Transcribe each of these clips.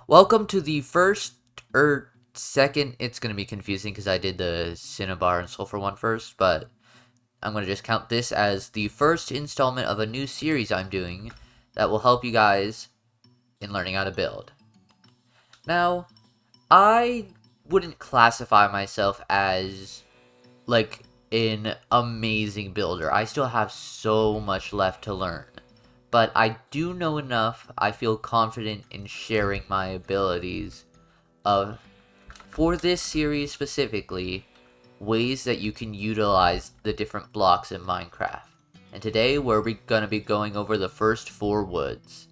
Welcome to the first or second. It's going to be confusing because I did the Cinnabar and Sulfur one first, but I'm going to just count this as the first installment of a new series I'm doing that will help you guys in learning how to build. Now, I wouldn't classify myself as like an amazing builder. I still have so much left to learn. But I do know enough. I feel confident in sharing my abilities of for this series specifically, ways that you can utilize the different blocks in Minecraft. And today we're going to be going over the first four woods.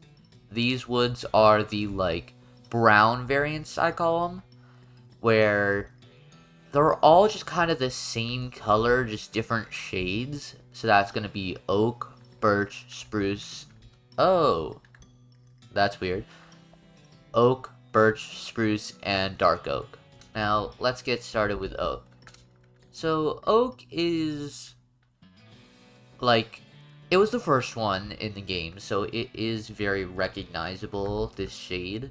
These woods are the brown variants, I call them, where they're all just kind of the same color, just different shades. So that's going to be oak, birch, spruce. Oh, that's weird. Oak, birch, spruce, and dark oak. Now, let's get started with oak. So, oak is, it was the first one in the game, so it is very recognizable, this shade.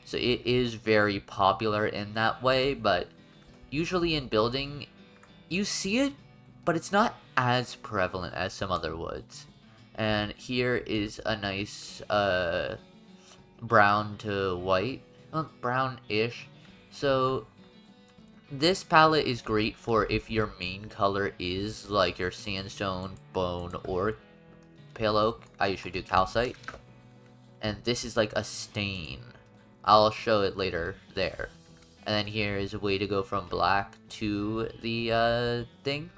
So it is very popular in that way, but usually in building, you see it, but it's not as prevalent as some other woods. And here is a nice, brown to white, brown-ish. So this palette is great for if your main color is like your sandstone, bone, or pale oak. I usually do calcite. And this is like a stain. I'll show it later there. And then here is a way to go from black to the thing.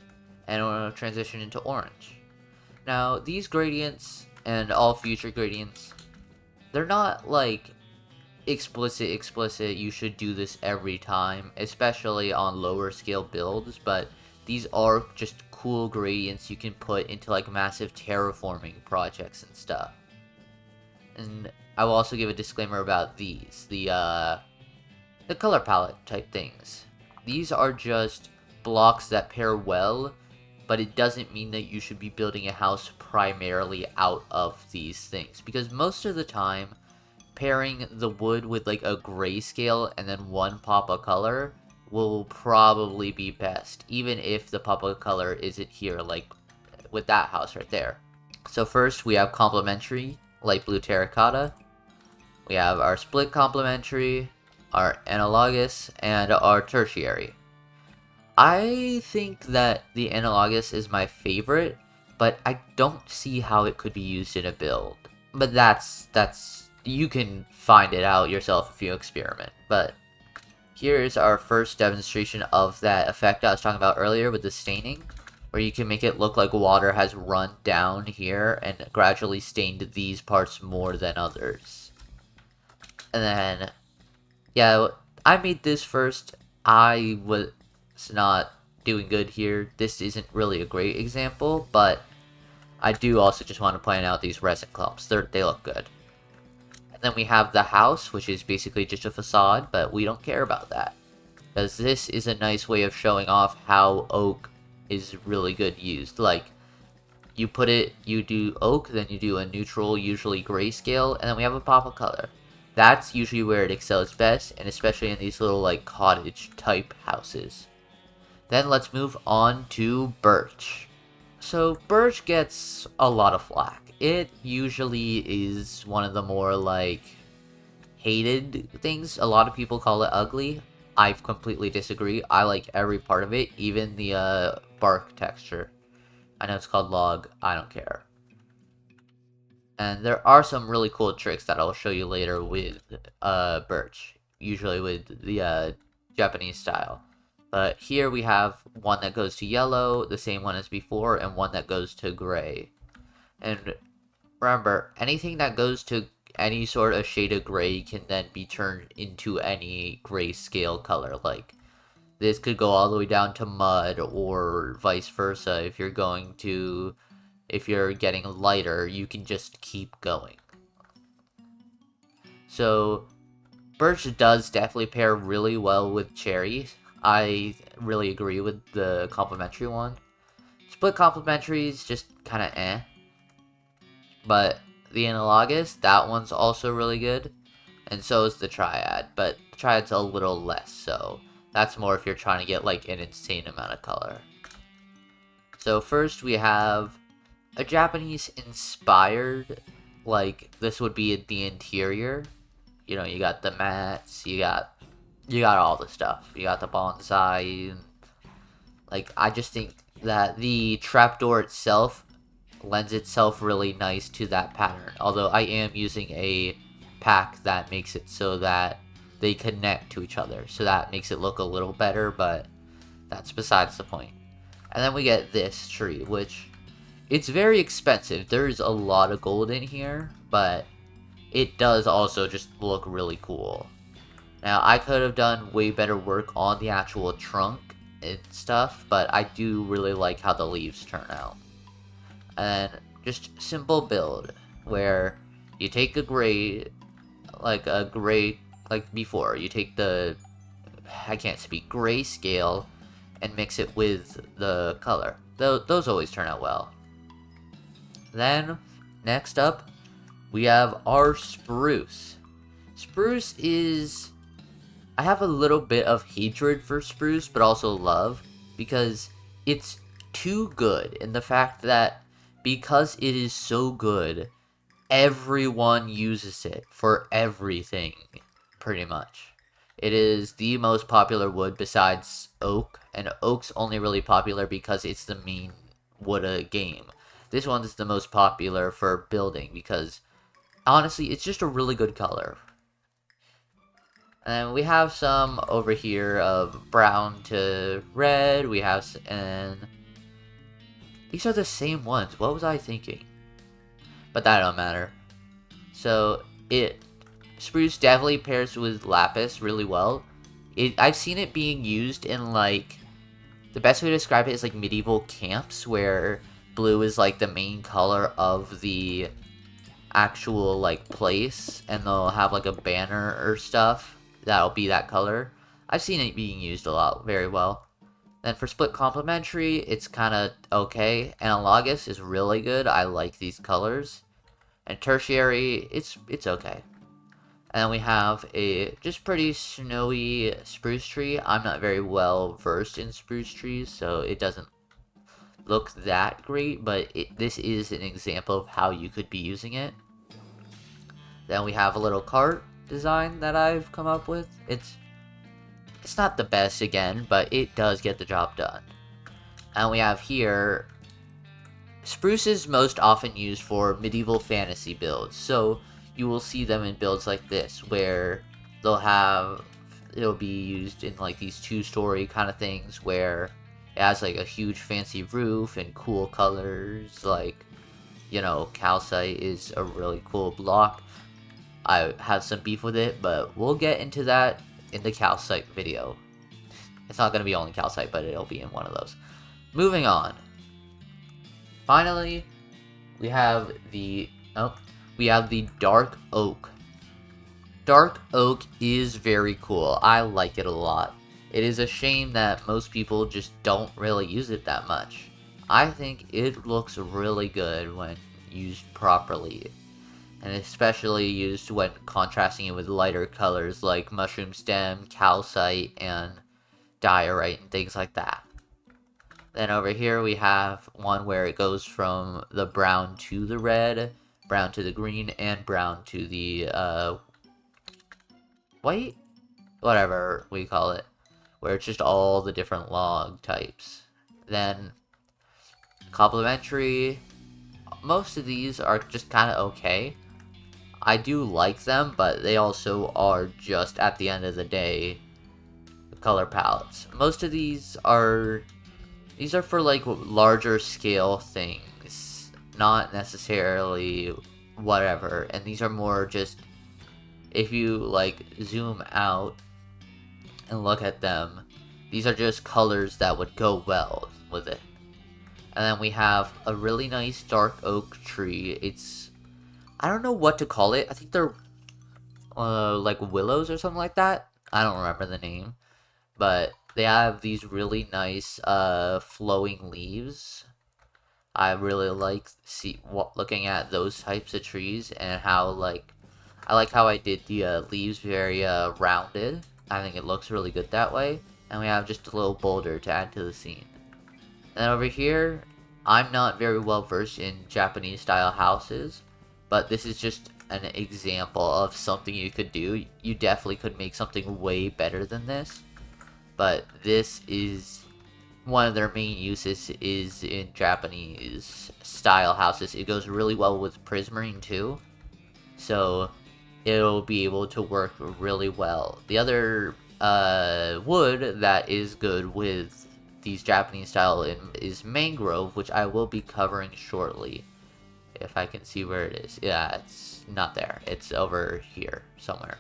And we'll transition into orange. Now, these gradients and all future gradients, they're not like explicit you should do this every time, especially on lower scale builds, but these are just cool gradients you can put into like massive terraforming projects and stuff. And I will also give a disclaimer about these, the color palette type things. These are just blocks that pair well, but it doesn't mean that you should be building a house primarily out of these things, because most of the time pairing the wood with like a grayscale and then one pop of color will probably be best, even if the pop of color isn't here, like with that house right there. So first we have complementary, light blue terracotta. We have our split complementary, our analogous, and our tertiary. I think that the analogous is my favorite, but I don't see how it could be used in a build. But that's you can find it out yourself if you experiment. But here's our first demonstration of that effect I was talking about earlier with the staining, where you can make it look like water has run down here and gradually stained these parts more than others. And then, yeah, I made this first. I was not doing good here. This isn't really a great example, but I do also just want to point out these resin clumps. They look good. And then we have the house, which is basically just a facade, but we don't care about that, because this is a nice way of showing off how oak is really good used. Like, you do oak, then you do a neutral, usually grayscale, and then we have a pop of color. That's usually where it excels best, and especially in these little, like, cottage type houses. Then let's move on to birch. So birch gets a lot of flack. It usually is one of the more like hated things. A lot of people call it ugly. I completely disagree. I like every part of it, even the bark texture. I know it's called log. I don't care. And there are some really cool tricks that I'll show you later with birch, usually with the Japanese style. But here we have one that goes to yellow, the same one as before, and one that goes to gray. And remember, anything that goes to any sort of shade of gray can then be turned into any grayscale color. Like, this could go all the way down to mud, or vice versa. If you're getting lighter, you can just keep going. So, birch does definitely pair really well with cherry. I really agree with the complementary one. Split complementary is just kind of eh. But the analogous, that one's also really good. and so is the triad, but the triad's a little less so. That's more if you're trying to get like an insane amount of color. So first we have a Japanese inspired, like this would be the interior. You know, you got the mats, you got all the stuff. You got the bonsai. Like, I just think that the trapdoor itself lends itself really nice to that pattern. Although I am using a pack that makes it so that they connect to each other. So that makes it look a little better, but that's besides the point. And then we get this tree, which it's very expensive. There's a lot of gold in here, but it does also just look really cool. Now, I could have done way better work on the actual trunk and stuff, but I do really like how the leaves turn out. And just simple build, where you take a gray, like before, you take the, I can't speak, gray scale, and mix it with the color. Those always turn out well. Then, next up, we have our spruce. Spruce is... I have a little bit of hatred for spruce, but also love, because it's too good in the fact that because it is so good, everyone uses it for everything, pretty much. It is the most popular wood besides oak, and oak's only really popular because it's the main wood of the game. This one is the most popular for building because, honestly, it's just a really good color. And we have some over here of brown to red. We have, and these are the same ones. What was I thinking? But that don't matter. So spruce definitely pairs with lapis really well. I've seen it being used in like, the best way to describe it is like medieval camps where blue is like the main color of the actual like place, and they'll have like a banner or stuff that'll be that color. I've seen it being used a lot, very well. Then for split complementary, it's kind of okay. Analogous is really good. I like these colors. And tertiary, it's okay. And then we have a just pretty snowy spruce tree. I'm not very well versed in spruce trees, so it doesn't look that great, but this is an example of how you could be using it. Then we have a little cart design that I've come up with. It's not the best again, but it does get the job done. And we have here, spruce is most often used for medieval fantasy builds, so you will see them in builds like this, where it'll be used in like these two-story kind of things, where it has like a huge fancy roof and cool colors, like, you know, calcite is a really cool block. I have some beef with it, but we'll get into that in the calcite video. It's not going to be only calcite, but it'll be in one of those. Moving on. Finally, we have the dark oak. Dark oak is very cool. I like it a lot. It is a shame that most people just don't really use it that much. I think it looks really good when used properly, and especially used when contrasting it with lighter colors like mushroom stem, calcite, and diorite, and things like that. Then over here we have one where it goes from the brown to the red, brown to the green, and brown to the white? Whatever we call it. Where it's just all the different log types. Then complementary. Most of these are just kind of okay. I do like them, but they also are just, at the end of the day, color palettes. Most of these are for like larger scale things, not necessarily whatever. And these are more just, if you like zoom out and look at them, these are just colors that would go well with it. And then we have a really nice dark oak tree. I don't know what to call it. I think they're like willows or something like that. I don't remember the name. But they have these really nice flowing leaves. I really like looking at those types of trees, and how like I like how I did the leaves very rounded. I think it looks really good that way. And we have just a little boulder to add to the scene. And then over here, I'm not very well versed in Japanese style houses, but this is just an example of something you could do. You definitely could make something way better than this, but this is one of their main uses is in Japanese style houses. It goes really well with prismarine too, so it'll be able to work really well. The other wood that is good with these Japanese style is mangrove, which I will be covering shortly. If I can see where it is. Yeah, it's not there. It's over here somewhere.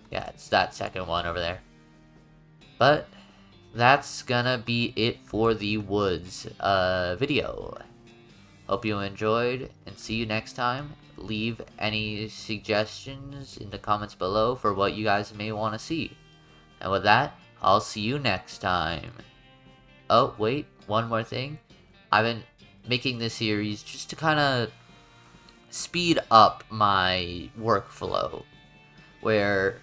Yeah, it's that second one over there. But that's gonna be it for the woods video. Hope you enjoyed, and see you next time. Leave any suggestions in the comments below for what you guys may want to see. And with that, I'll see you next time. Oh, wait, one more thing. I've been making this series just to kind of speed up my workflow, where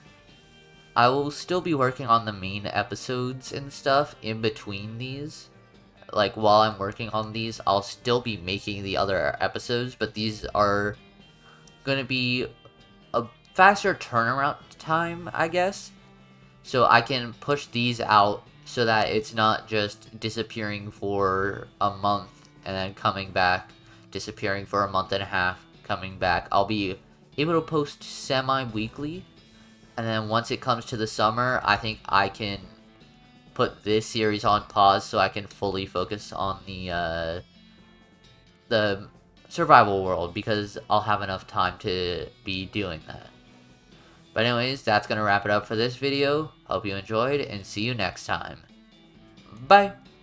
I will still be working on the main episodes and stuff in between these. Like, while I'm working on these, I'll still be making the other episodes, but these are gonna be a faster turnaround time, I guess. So I can push these out so that it's not just disappearing for a month and then coming back, disappearing for a month and a half, coming back. I'll be able to post semi-weekly, and then once it comes to the summer, I think I can put this series on pause so I can fully focus on the survival world, because I'll have enough time to be doing that. But anyways, that's gonna wrap it up for this video. Hope you enjoyed, and see you next time. Bye!